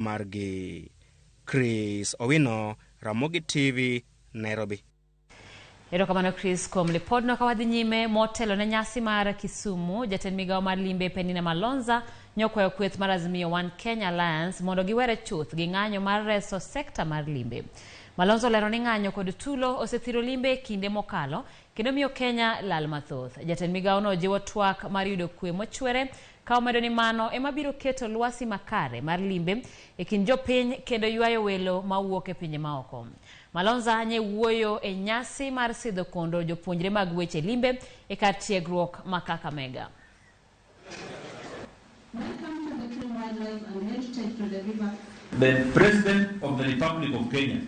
margi Chris Owino, Ramogi TV, Nairobi. Erokamano Chris kuom lipodno kawadhi nyime. Motelo ne nyasi mar Kisumu, jatend migawo mar limbe Penina Malonza nyokwayo kweth mar Azimio One Kenya Alliance mondo giwere chuth gi ng'anyo mar reso sekta mar limbe. Malonza olero ni ng'anyo kod tulo osethiro limbe kinde mokalo kendo miyo Kenya lal mathoth. Jatend migawo no jiwo twak mar yudo kwe mochwere ka omedo ni mano ema biro keto lwasi makare mar limbe e kind jopiny kendo ywayo welo mawuok e pinje maoko. Malonza nye wuoyo e nyasi mar sidho kondo jopuonjre mag weche limbe e kar tiegruok ma Kakamega. The President of the Republic of Kenya,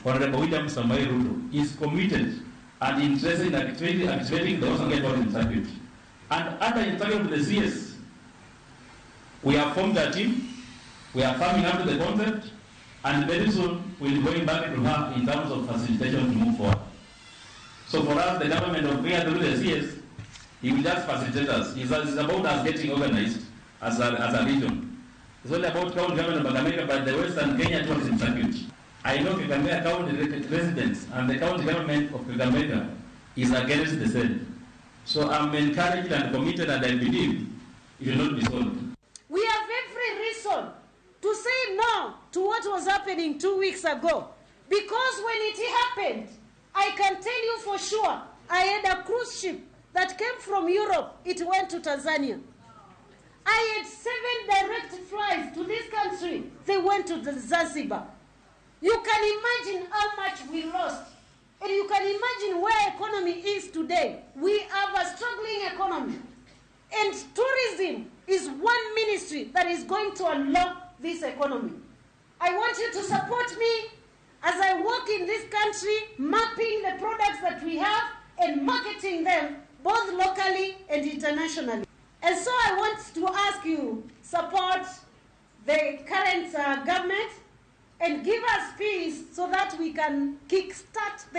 Honorable William Samoei Ruto, is committed and interested in activating the Osange tourism circuit. And under the target of the CS, we have formed a team, we are farming up to the concept, and very soon we'll be going back to her in terms of facilitation to move forward. So for us, the government of Kenya through the CS, he will just facilitate us. It's about us getting organized as a region. It's only about county government of Kakamega, but the Western Kenya tourism circuit. I know Kakamega county residents and the county government of Kakamega is against the same. So I'm encouraged and committed, and I believe it will not be solved. We have every reason to say no to what was happening 2 weeks ago. Because when it happened, I can tell you for sure, I had a cruise ship that came from Europe. It went to Tanzania. I had 7 direct flights to this country. They went to the Zanzibar. You can imagine how much we lost. And you can imagine where economy is today. We have a struggling economy. And tourism is one ministry that is going to unlock this economy. I want you to support me as I work in this country, mapping the products that we have and marketing them both locally and internationally. And so I want to ask you, support the current government and give us peace so that we can kickstart the